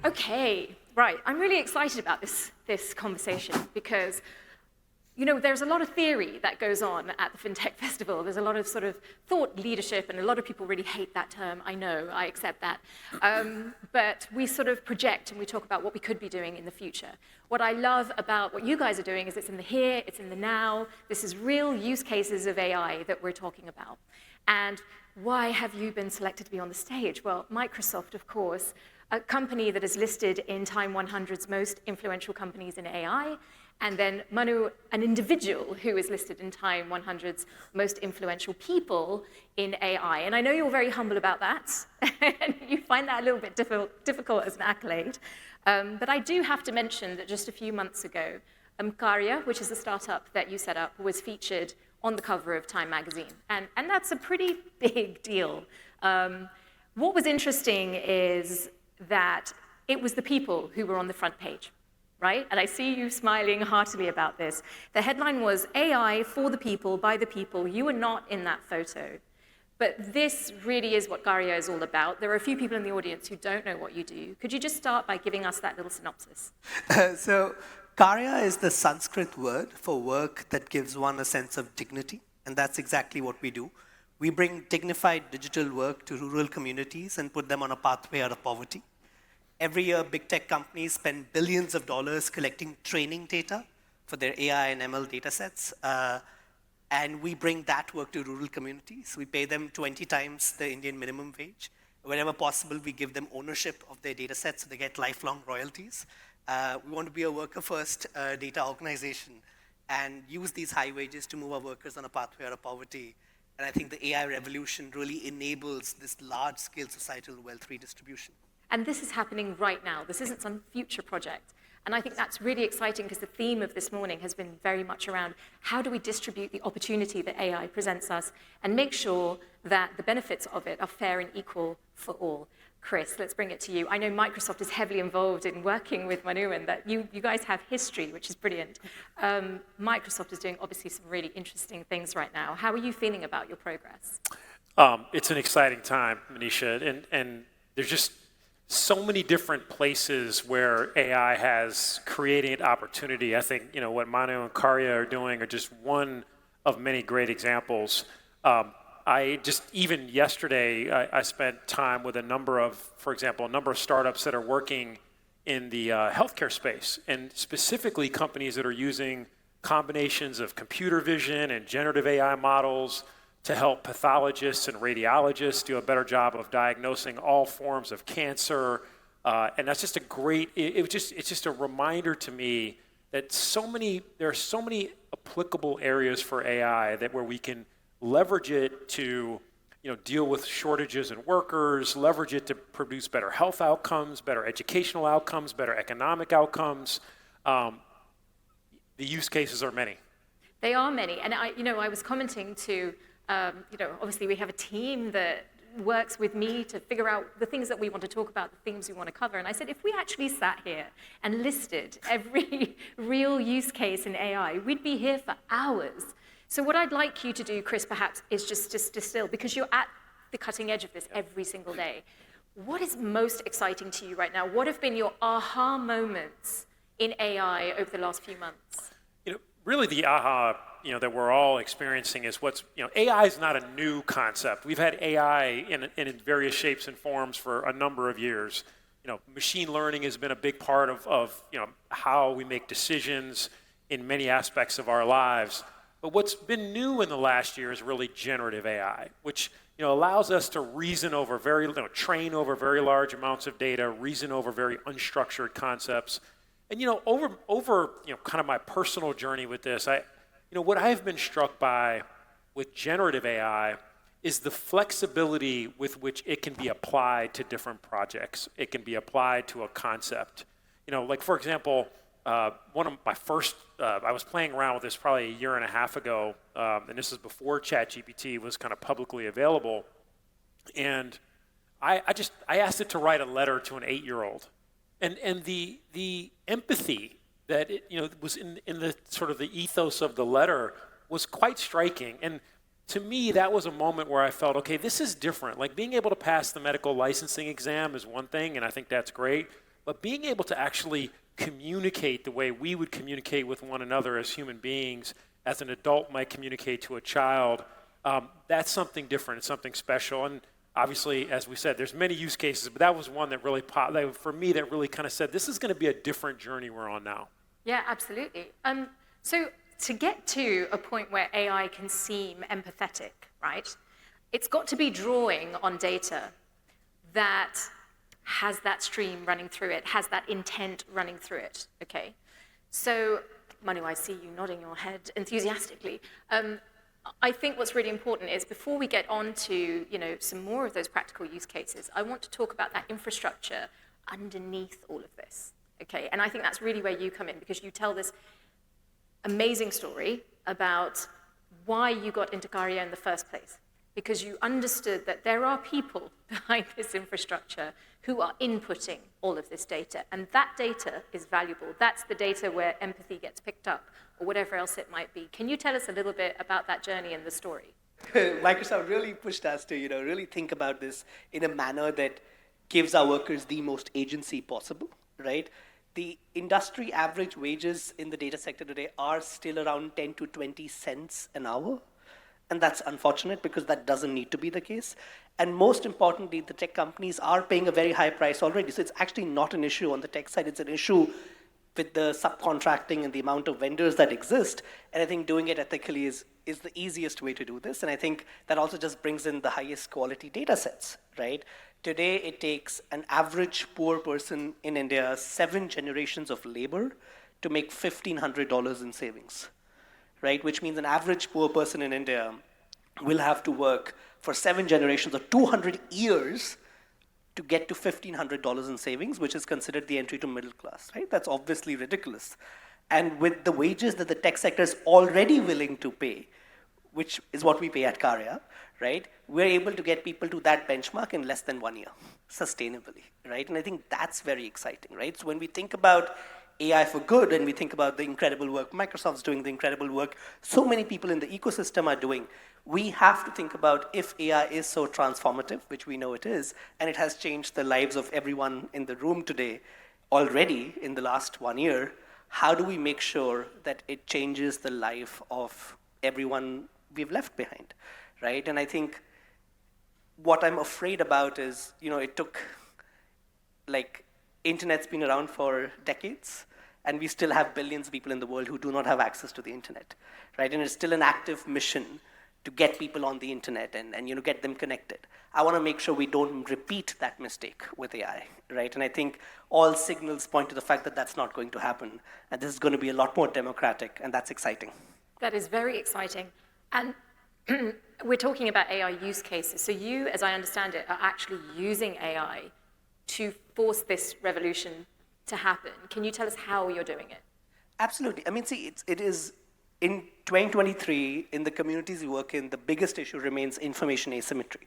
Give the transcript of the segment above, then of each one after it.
Okay, right. I'm really excited about this conversation because, you know, there's a lot of theory that goes on at the FinTech Festival. There's a lot of sort of thought leadership, and a lot of people really hate that term. I know, I accept that. But we sort of project and we talk about what we could be doing in the future. What I love about what you guys are doing is it's in the here, it's in the now. This is real use cases of AI that we're talking about. And why have you been selected to be on the stage? Well, Microsoft, of course, a company that is listed in Time 100's most influential companies in AI, and then Manu, an individual who is listed in Time 100's most influential people in AI. And I know you're very humble about that, and you find that a little bit difficult as an accolade. But I do have to mention that just a few months ago, Karya, which is a startup that you set up, was featured on the cover of Time magazine. And that's a pretty big deal. What was interesting is that it was the people who were on the front page, right? And I see you smiling heartily about this. The headline was AI for the people, by the people. You were not in that photo. But this really is what Karya is all about. There are a few people in the audience who don't know what you do. Could you just start by giving us that little synopsis? So Karya is the Sanskrit word for work that gives one a sense of dignity. And that's exactly what we do. We bring dignified digital work to rural communities and put them on a pathway out of poverty. Every year, big tech companies spend billions of dollars collecting training data for their AI and ML data sets. And we bring that work to rural communities. We pay them 20 times the Indian minimum wage. Wherever possible, we give them ownership of their data sets so they get lifelong royalties. We want to be a worker-first data organization and use these high wages to move our workers on a pathway out of poverty. And I think the AI revolution really enables this large-scale societal wealth redistribution. And this is happening right now. This isn't some future project. And I think that's really exciting because the theme of this morning has been very much around how do we distribute the opportunity that AI presents us and make sure that the benefits of it are fair and equal for all. Chris, let's bring it to you. I know Microsoft is heavily involved in working with Manu and that you guys have history, which is brilliant. Microsoft is doing obviously some really interesting things right now. How are you feeling about your progress? It's an exciting time, Manisha, and there's just so many different places where AI has created opportunity. I think what Manu and Karya are doing are just one of many great examples. Even yesterday, I spent time with a number of startups that are working in the healthcare space, and specifically companies that are using combinations of computer vision and generative AI models to help pathologists and radiologists do a better job of diagnosing all forms of cancer. And that's just it's just a reminder to me that there are so many applicable areas for AI where we can leverage it to deal with shortages in workers, leverage it to produce better health outcomes, better educational outcomes, better economic outcomes. The use cases are many. They are many. And I was commenting to, obviously we have a team that works with me to figure out the things that we want to talk about, the themes we want to cover. And I said, if we actually sat here and listed every real use case in AI, we'd be here for hours. So what I'd like you to do, Chris, perhaps, is just distill, because you're at the cutting edge of this every single day. What is most exciting to you right now? What have been your aha moments in AI over the last few months? Really the aha that we're all experiencing is AI is not a new concept. We've had AI in various shapes and forms for a number of years. Machine learning has been a big part of how we make decisions in many aspects of our lives. But what's been new in the last year is really generative AI, which allows us to reason over train over very large amounts of data, reason over very unstructured concepts. And over kind of my personal journey with this, what I've been struck by with generative AI is the flexibility with which it can be applied to different projects. It can be applied to a concept. Like for example, one of my first, I was playing around with this probably a year and a half ago, and this is before ChatGPT was kind of publicly available. And I asked it to write a letter to an 8-year-old. And the empathy that was in the sort of the ethos of the letter was quite striking. And to me, that was a moment where I felt, okay, this is different. Like being able to pass the medical licensing exam is one thing, and I think that's great. But being able to actually communicate the way we would communicate with one another as human beings, as an adult might communicate to a child, that's something different. It's something special. And obviously, as we said, there's many use cases, but that was one that really popped, for me, that really kind of said, this is going to be a different journey we're on now. Yeah, absolutely. So to get to a point where AI can seem empathetic, right, it's got to be drawing on data that has that stream running through it, has that intent running through it, okay? So, Manu, I see you nodding your head enthusiastically. I think what's really important is before we get on to some more of those practical use cases, I want to talk about that infrastructure underneath all of this, okay? And I think that's really where you come in, because you tell this amazing story about why you got into Karya in the first place, because you understood that there are people behind this infrastructure who are inputting all of this data, and that data is valuable. That's the data where empathy gets picked up, or whatever else it might be. Can you tell us a little bit about that journey and the story? Microsoft really pushed us to, really think about this in a manner that gives our workers the most agency possible, right? The industry average wages in the data sector today are still around 10 to 20 cents an hour. And that's unfortunate because that doesn't need to be the case. And most importantly, the tech companies are paying a very high price already. So it's actually not an issue on the tech side. It's an issue with the subcontracting and the amount of vendors that exist. And I think doing it ethically is the easiest way to do this. And I think that also just brings in the highest quality data sets, right? Today, it takes an average poor person in India 7 generations of labor to make $1,500 in savings, right? Which means an average poor person in India will have to work for 7 generations or 200 years to get to $1,500 in savings, which is considered the entry to middle class, right? That's obviously ridiculous. And with the wages that the tech sector is already willing to pay, which is what we pay at Karya, right? We're able to get people to that benchmark in less than 1 year, sustainably, right? And I think that's very exciting, right? So when we think about AI for good, and we think about the incredible work Microsoft's doing, the incredible work so many people in the ecosystem are doing, we have to think about if AI is so transformative, which we know it is, and it has changed the lives of everyone in the room today already in the last 1 year, how do we make sure that it changes the life of everyone we've left behind, right? And I think what I'm afraid about is, it took, internet's been around for decades, and we still have billions of people in the world who do not have access to the internet, right? And it's still an active mission to get people on the internet and get them connected. I want to make sure we don't repeat that mistake with AI, right? And I think all signals point to the fact that that's not going to happen, and this is going to be a lot more democratic, and that's exciting. That is very exciting. And we're talking about AI use cases. So you, as I understand it, are actually using AI to force this revolution to happen. Can you tell us how you're doing it? Absolutely. I mean, see, it is in 2023, in the communities we work in, the biggest issue remains information asymmetry,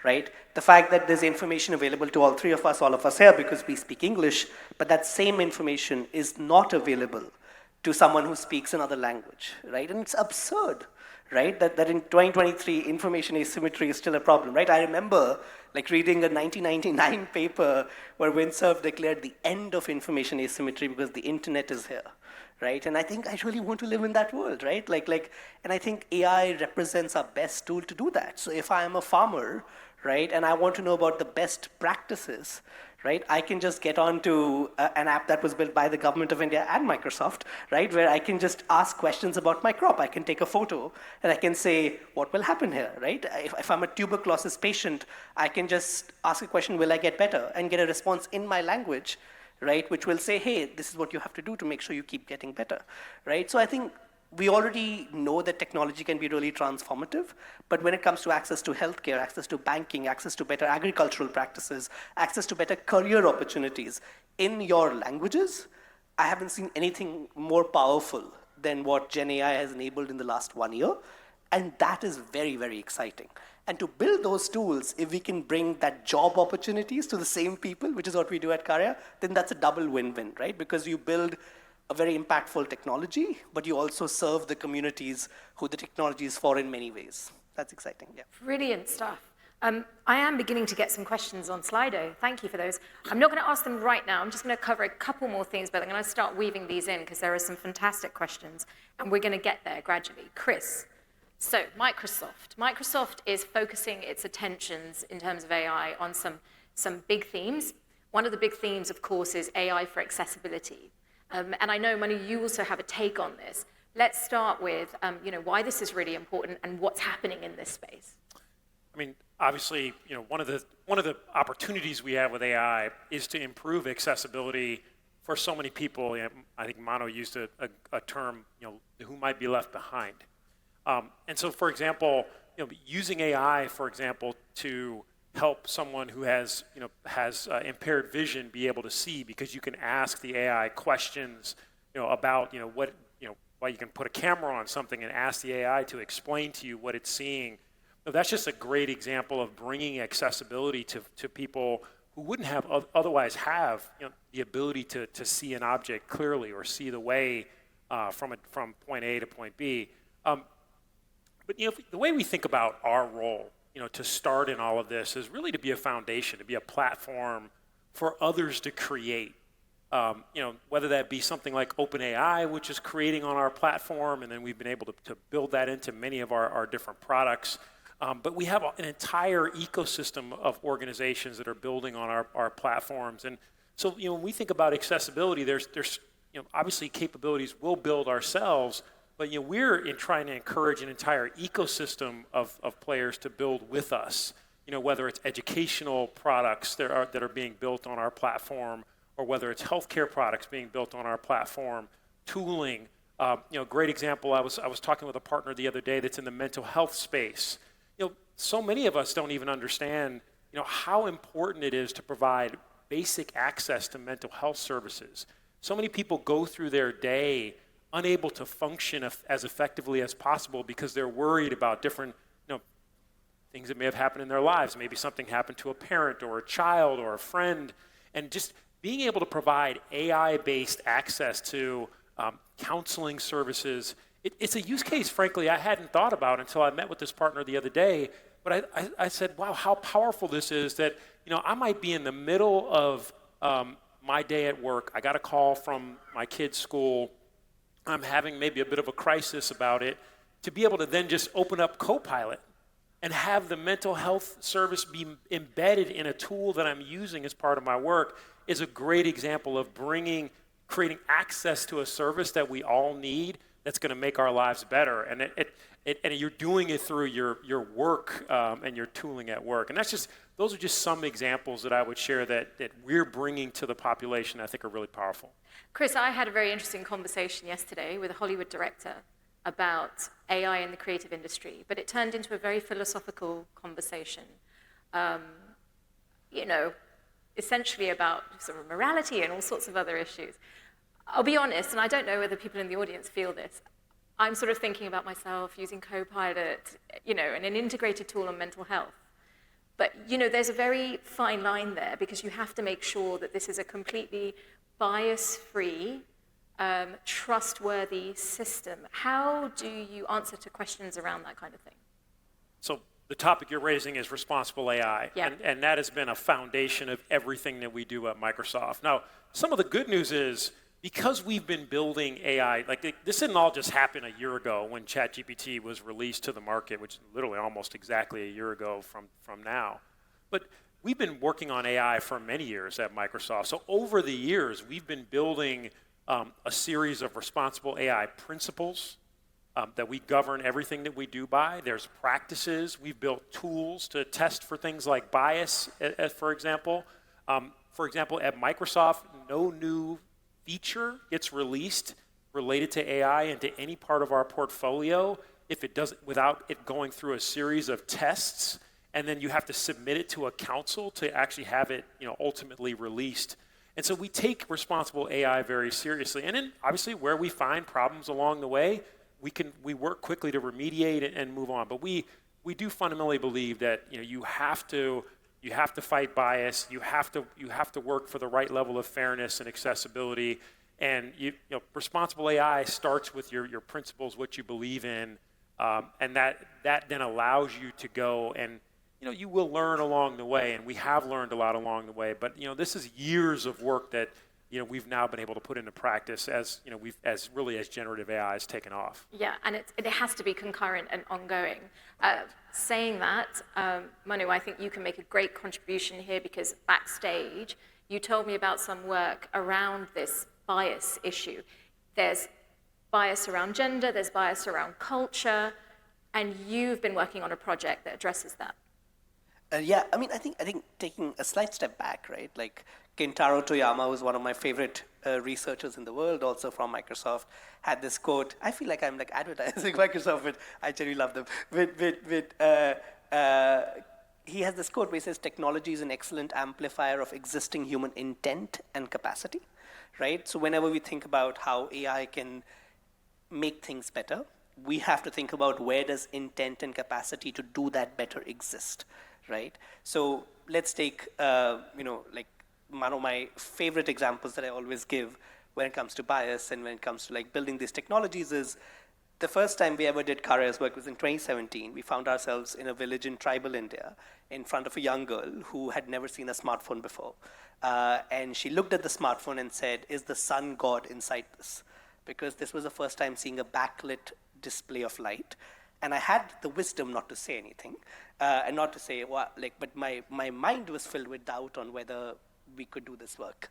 right? The fact that there's information available to all of us here because we speak English, but that same information is not available to someone who speaks another language, right? And it's absurd, right? That in 2023, information asymmetry is still a problem, right? I remember reading a 1999 paper where Windsurf declared the end of information asymmetry because the internet is here, right? And I think I really want to live in that world, right? And I think AI represents our best tool to do that. So if I am a farmer, right, and I want to know about the best practices, right, I can just get onto an app that was built by the government of India and Microsoft, right, where I can just ask questions about my crop. I can take a photo and I can say, what will happen here, right? If I'm a tuberculosis patient, I can just ask a question, will I get better? And get a response in my language, right, which will say, hey, this is what you have to do to make sure you keep getting better, right? So I think we already know that technology can be really transformative, but when it comes to access to healthcare, access to banking, access to better agricultural practices, access to better career opportunities in your languages, I haven't seen anything more powerful than what Gen AI has enabled in the last 1 year, and that is very, very exciting. And to build those tools, if we can bring that job opportunities to the same people, which is what we do at Karya, then that's a double win-win, right? Because you build a very impactful technology, but you also serve the communities who the technology is for in many ways. that's exciting, yeah. Brilliant stuff. I am beginning to get some questions on Slido. Thank you for those. I'm not going to ask them right now. I'm just going to cover a couple more things, but I'm going to start weaving these in because there are some fantastic questions, and we're going to get there gradually. Chris, so Microsoft. Microsoft is focusing its attentions in terms of AI on some big themes. One of the big themes, of course, is AI for accessibility. And I know, Manu, you also have a take on this. Let's start with why this is really important and what's happening in this space. I mean, obviously, one of the opportunities we have with AI is to improve accessibility for so many people. I think Manu used a term, who might be left behind. And so, for example, using AI, for example, to help someone who has impaired vision be able to see, because you can ask the AI questions, about why you can put a camera on something and ask the AI to explain to you what it's seeing. That's just a great example of bringing accessibility to people who wouldn't have otherwise have the ability to see an object clearly or see the way from point A to point B. But the way we think about our role, to start in all of this is really to be a foundation, to be a platform for others to create. Whether that be something like OpenAI, which is creating on our platform, and then we've been able to build that into many of our different products. But we have an entire ecosystem of organizations that are building on our platforms. And so, when we think about accessibility, there's obviously capabilities we'll build ourselves, but we're trying to encourage an entire ecosystem of players to build with us. Whether it's educational products that are being built on our platform, or whether it's healthcare products being built on our platform, tooling. Great example. I was talking with a partner the other day that's in the mental health space. So many of us don't even understand, how important it is to provide basic access to mental health services. So many people go through their day unable to function as effectively as possible because they're worried about different, things that may have happened in their lives. Maybe something happened to a parent or a child or a friend, and just being able to provide AI-based access to counseling services. It's a use case, frankly, I hadn't thought about until I met with this partner the other day. But I said, wow, how powerful this is that, I might be in the middle of my day at work. I got a call from my kid's school. I'm having maybe a bit of a crisis about it. To be able to then just open up Copilot and have the mental health service be embedded in a tool that I'm using as part of my work is a great example of creating access to a service that we all need that's going to make our lives better. And and you're doing it through your work and your tooling at work. And those are just some examples that I would share that we're bringing to the population I think are really powerful. Chris, I had a very interesting conversation yesterday with a Hollywood director about AI in the creative industry, but it turned into a very philosophical conversation, essentially about sort of morality and all sorts of other issues. I'll be honest, and I don't know whether people in the audience feel this, I'm sort of thinking about myself using Copilot, and an integrated tool on mental health. But, there's a very fine line there because you have to make sure that this is a completely bias-free, trustworthy system. How do you answer to questions around that kind of thing? So the topic you're raising is responsible AI, yeah. and that has been a foundation of everything that we do at Microsoft. Now, some of the good news is, because we've been building AI, this didn't all just happen a year ago when ChatGPT was released to the market, which is literally almost exactly a year ago from now. But we've been working on AI for many years at Microsoft. So over the years, we've been building a series of responsible AI principles that we govern everything that we do by. There's practices. We've built tools to test for things like bias, for example. For example, at Microsoft, no new feature gets released related to AI into any part of our portfolio if it doesn't, without it going through a series of tests, and then you have to submit it to a council to actually have it, ultimately released. And so we take responsible AI very seriously. And then obviously where we find problems along the way, we work quickly to remediate and move on. But we do fundamentally believe that you have to fight bias. You have to work for the right level of fairness and accessibility. And responsible AI starts with your principles, what you believe in, And that then allows you to go and, you will learn along the way, and we have learned a lot along the way. But, this is years of work that, we've now been able to put into practice as, as generative AI has taken off. Yeah, and it has to be concurrent and ongoing. Saying that, Manu, I think you can make a great contribution here, because backstage, you told me about some work around this bias issue. There's bias around gender, there's bias around culture, and you've been working on a project that addresses that. Yeah, I think taking a slight step back, right? Like Kentaro Toyama was one of my favorite researchers in the world, also from Microsoft, had this quote. I feel like I'm like advertising Microsoft, but I actually love them. He has this quote where he says, technology is an excellent amplifier of existing human intent and capacity, right? So whenever we think about how AI can make things better, we have to think about where does intent and capacity to do that better exist, right? So let's take, like one of my favorite examples that I always give when it comes to bias and when it comes to like building these technologies is the first time we ever did Karya's work was in 2017. We found ourselves in a village in tribal India in front of a young girl who had never seen a smartphone before. And she looked at the smartphone and said, is the sun God inside this? Because this was the first time seeing a backlit display of light. And I had the wisdom not to say anything, and not to say, well, but my mind was filled with doubt on whether we could do this work,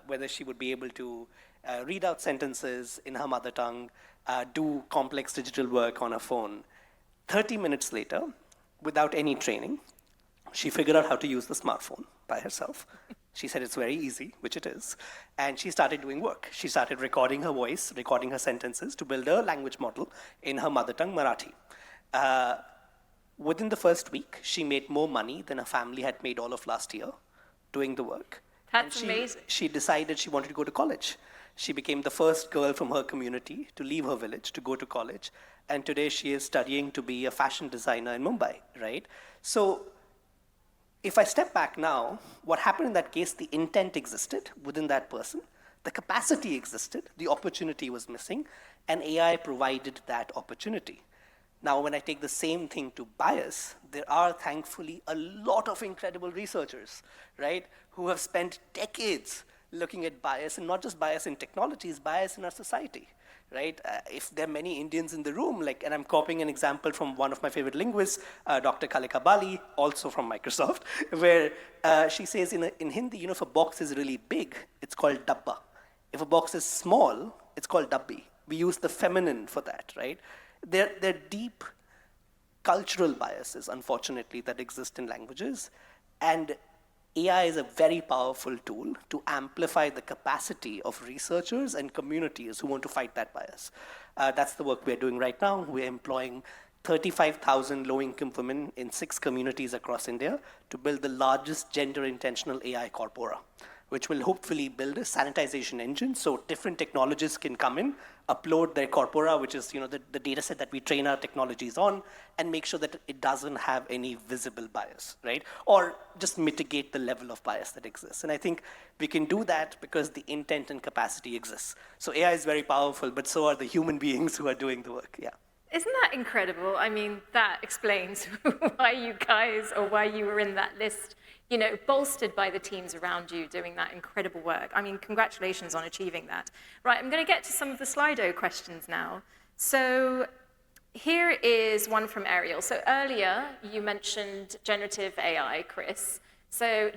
whether she would be able to read out sentences in her mother tongue, do complex digital work on her phone. 30 minutes later, without any training, she figured out how to use the smartphone by herself. She said it's very easy, which it is. And she started doing work. She started recording her voice, recording her sentences to build a language model in her mother tongue, Marathi. Within the first week, she made more money than her family had made all of last year doing the work. That's amazing. She decided she wanted to go to college. She became the first girl from her community to leave her village to go to college. And today she is studying to be a fashion designer in Mumbai, right? So if I step back now, what happened in that case, the intent existed within that person, the capacity existed, the opportunity was missing, and AI provided that opportunity. Now, when I take the same thing to bias, there are thankfully a lot of incredible researchers, right, who have spent decades looking at bias, and not just bias in technologies, bias in our society, right? If there are many Indians in the room, and I'm copying an example from one of my favorite linguists, Dr. Kalika Bali, also from Microsoft, where she says in Hindi, if a box is really big, it's called dabba. If a box is small, it's called dabbi. We use the feminine for that, right? There are deep cultural biases, unfortunately, that exist in languages, and AI is a very powerful tool to amplify the capacity of researchers and communities who want to fight that bias. That's the work we're doing right now. We're employing 35,000 low-income women in 6 communities across India to build the largest gender-intentional AI corpora, which will hopefully build a sanitization engine so different technologists can come in, upload their corpora, which is the data set that we train our technologies on, and make sure that it doesn't have any visible bias, right? Or just mitigate the level of bias that exists. And I think we can do that because the intent and capacity exists. So AI is very powerful, but so are the human beings who are doing the work, yeah. Isn't that incredible? I mean, that explains why you guys, or why you were in that list, bolstered by the teams around you doing that incredible work. I mean, congratulations on achieving that. Right, I'm going to get to some of the Slido questions now. So here is one from Ariel. So earlier, you mentioned generative AI, Chris. So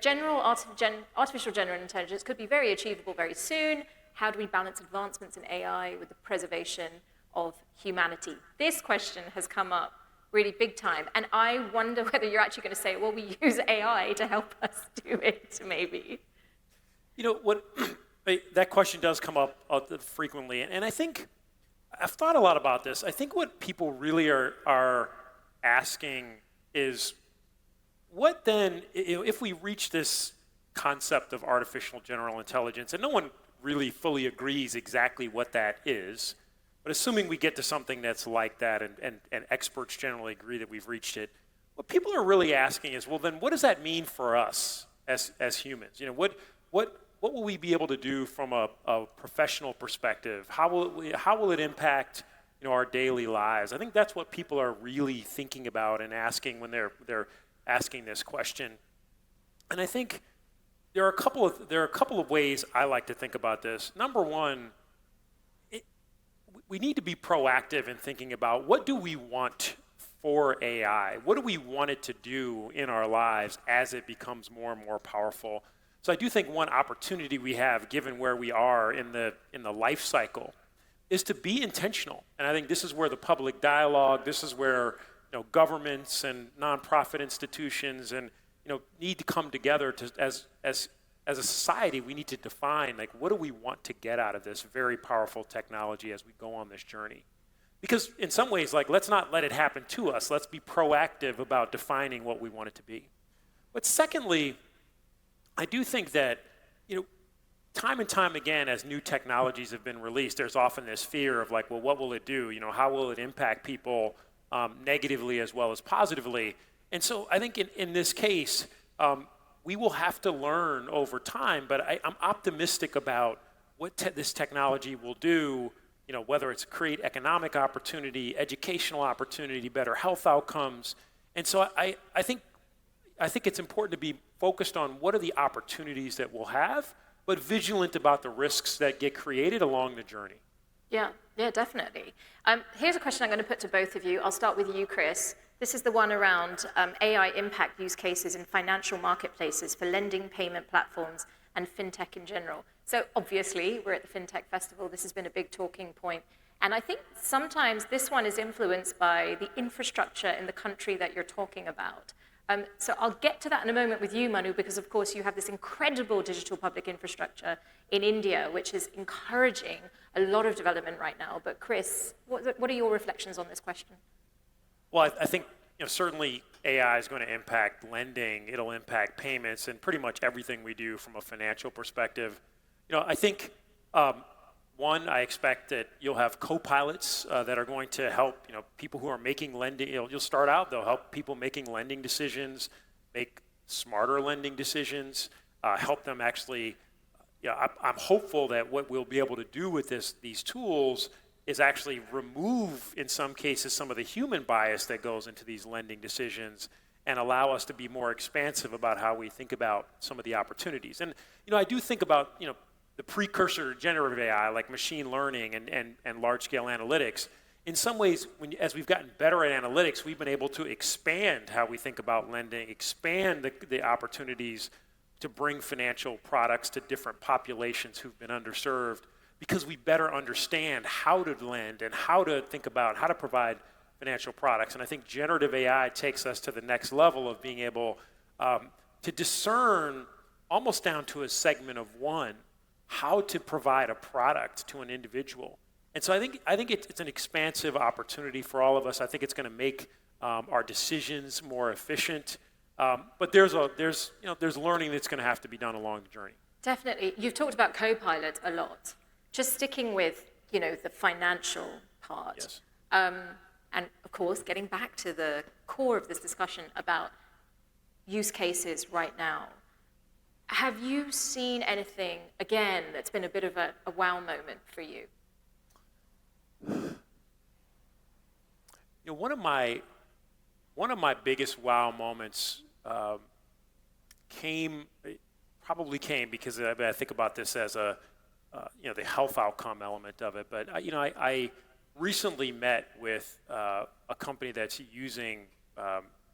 artificial general intelligence could be very achievable very soon. How do we balance advancements in AI with the preservation of humanity? This question has come up really big time. And I wonder whether you're actually going to say, well, we use AI to help us do it, maybe. That question does come up frequently. And I think, I've thought a lot about this. I think what people really are asking is, what then, if we reach this concept of artificial general intelligence, and no one really fully agrees exactly what that is, but assuming we get to something that's like that, and experts generally agree that we've reached it, what people are really asking is, well, then what does that mean for us as humans? What will we be able to do from a professional perspective? How will it impact our daily lives. I think that's what people are really thinking about and asking when they're asking this question. And I think there are a couple of ways I like to think about this. Number one, we need to be proactive in thinking about what do we want for AI? What do we want it to do in our lives as it becomes more and more powerful? So I do think one opportunity we have, given where we are in the life cycle, is to be intentional. And I think this is where the public dialogue, this is where governments and nonprofit institutions and need to come together to, as a society, we need to define what do we want to get out of this very powerful technology as we go on this journey. Because in some ways, let's not let it happen to us. Let's be proactive about defining what we want it to be. But secondly, I do think that, time and time again, as new technologies have been released, there's often this fear of well, what will it do? How will it impact people negatively as well as positively? And so I think in this case, we will have to learn over time, but I'm optimistic about what this technology will do, whether it's create economic opportunity, educational opportunity, better health outcomes. And so I think it's important to be focused on what are the opportunities that we'll have, but vigilant about the risks that get created along the journey. Yeah, definitely. Here's a question I'm going to put to both of you. I'll start with you, Chris. This is the one around AI impact use cases in financial marketplaces for lending, payment platforms, and fintech in general. So obviously, we're at the FinTech Festival. This has been a big talking point. And I think sometimes this one is influenced by the infrastructure in the country that you're talking about. So I'll get to that in a moment with you, Manu, because of course you have this incredible digital public infrastructure in India, which is encouraging a lot of development right now. But Chris, what are your reflections on this question? Well, I think certainly AI is going to impact lending. It'll impact payments and pretty much everything we do from a financial perspective. I think one, I expect that you'll have co-pilots that are going to help people who are making lending. You'll start out, they'll help people making lending decisions, make smarter lending decisions, help them actually. I'm hopeful that what we'll be able to do with these tools is actually remove, in some cases, some of the human bias that goes into these lending decisions and allow us to be more expansive about how we think about some of the opportunities. And, I do think about, the precursor to generative AI, like machine learning and large-scale analytics. In some ways, as we've gotten better at analytics, we've been able to expand how we think about lending, expand the opportunities to bring financial products to different populations who've been underserved, because we better understand how to lend and how to think about how to provide financial products. And I think generative AI takes us to the next level of being able to discern, almost down to a segment of one, how to provide a product to an individual. And so I think it's an expansive opportunity for all of us. I think it's going to make our decisions more efficient. But there's learning that's going to have to be done along the journey. Definitely. You've talked about co-pilot a lot. Just sticking with, the financial part. Yes. And of course, getting back to the core of this discussion about use cases right now. Have you seen anything, again, that's been a bit of a wow moment for you? One of my biggest wow moments came because I think about this as the health outcome element of it. But I recently met with a company that's using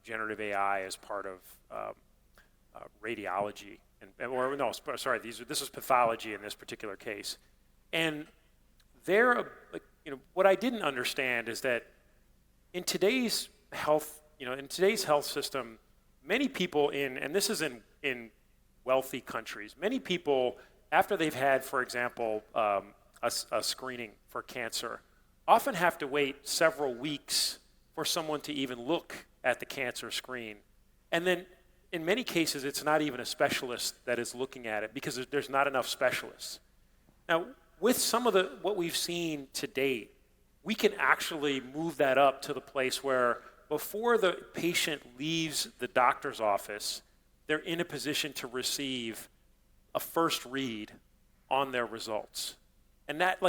generative AI as part of radiology, this is pathology in this particular case. And what I didn't understand is that in today's health system, many people and this is in wealthy countries, many people, after they've had, for example, a screening for cancer, often have to wait several weeks for someone to even look at the cancer screen. And then in many cases, it's not even a specialist that is looking at it because there's not enough specialists. Now, with some of what we've seen to date, we can actually move that up to the place where before the patient leaves the doctor's office, they're in a position to receive a first read on their results. And that,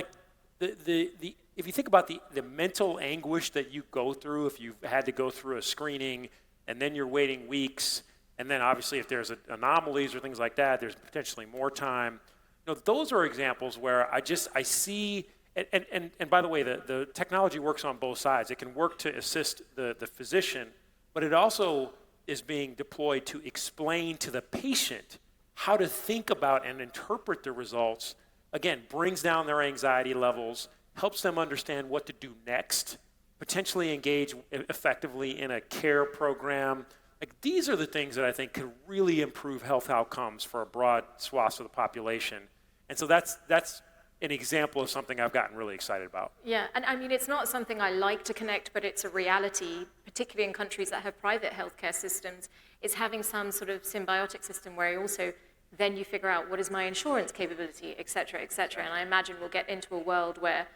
if you think about the mental anguish that you go through if you've had to go through a screening and then you're waiting weeks, and then obviously if there's anomalies or things like that, there's potentially more time. Those are examples where I see, and by the way, the technology works on both sides. It can work to assist the physician, but it also is being deployed to explain to the patient how to think about and interpret the results. Again, brings down their anxiety levels, helps them understand what to do next, potentially engage effectively in a care program. Like, these are the things that I think could really improve health outcomes for a broad swath of the population. And so that's an example of something I've gotten really excited about. Yeah, and I mean, it's not something I like to connect, but it's a reality, particularly in countries that have private healthcare systems, is having some sort of symbiotic system where also then you figure out what is my insurance capability, et cetera, et cetera. And I imagine we'll get into a world where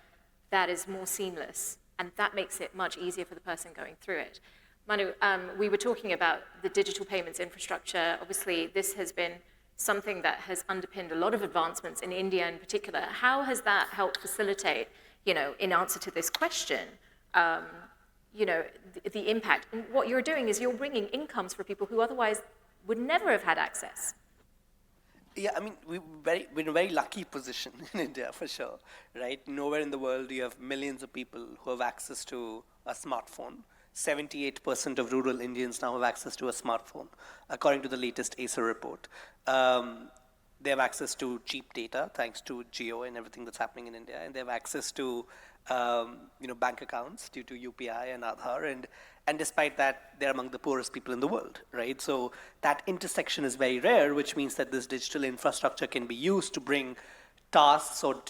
that is more seamless, and that makes it much easier for the person going through it. Manu, we were talking about the digital payments infrastructure. Obviously, this has been something that has underpinned a lot of advancements in India in particular. How has that helped facilitate, in answer to this question, the impact? And what you're doing is you're bringing incomes for people who otherwise would never have had access. Yeah, I mean, we're in a very lucky position in India, for sure, right? Nowhere in the world do you have millions of people who have access to a smartphone. 78% of rural Indians now have access to a smartphone, according to the latest ACER report. They have access to cheap data, thanks to Jio and everything that's happening in India, and they have access to bank accounts due to UPI and Aadhaar, and despite that, they're among the poorest people in the world, right? So that intersection is very rare, which means that this digital infrastructure can be used to bring tasks or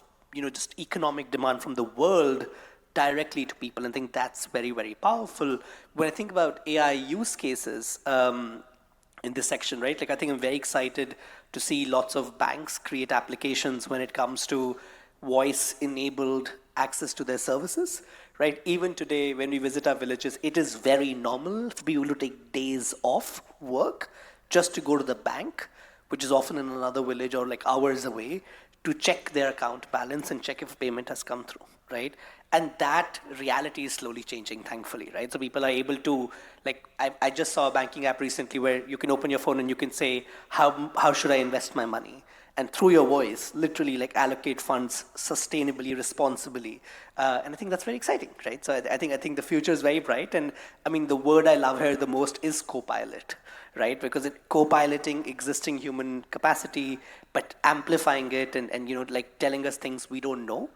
just economic demand from the world directly to people, and I think that's very, very powerful. When I think about AI use cases in this section, right? Like, I think I'm very excited to see lots of banks create applications when it comes to voice-enabled access to their services, right? Even today, when we visit our villages, it is very normal for people to take days off work just to go to the bank, which is often in another village or like hours away, to check their account balance and check if payment has come through, right? And that reality is slowly changing, thankfully, right? So people are able to, like, I just saw a banking app recently where you can open your phone and you can say, how should I invest my money? And through your voice, literally, like, allocate funds sustainably, responsibly. And I think that's very exciting, right? So I think the future is very bright. And I mean, the word I love here the most is co-pilot, right? Because co-piloting existing human capacity, but amplifying it and like telling us things we don't know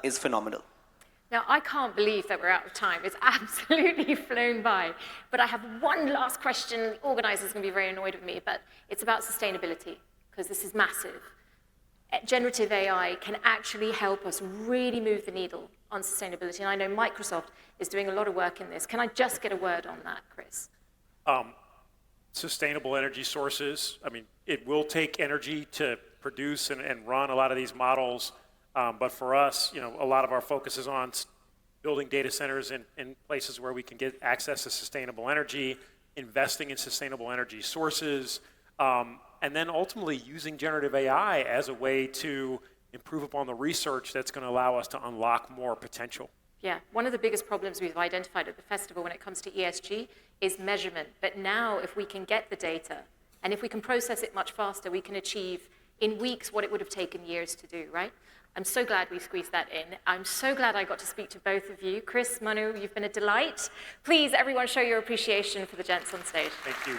is phenomenal. Now, I can't believe that we're out of time. It's absolutely flown by. But I have one last question. The organizers are going to be very annoyed with me, but it's about sustainability, because this is massive. Generative AI can actually help us really move the needle on sustainability. And I know Microsoft is doing a lot of work in this. Can I just get a word on that, Chris? Sustainable energy sources. I mean, it will take energy to produce and run a lot of these models. But for us, a lot of our focus is on building data centers in places where we can get access to sustainable energy, investing in sustainable energy sources, and then ultimately using generative AI as a way to improve upon the research that's going to allow us to unlock more potential. Yeah, one of the biggest problems we've identified at the festival when it comes to ESG is measurement. But now, if we can get the data, and if we can process it much faster, we can achieve in weeks what it would have taken years to do, right? I'm so glad we squeezed that in. I'm so glad I got to speak to both of you. Chris, Manu, you've been a delight. Please, everyone, show your appreciation for the gents on stage. Thank you.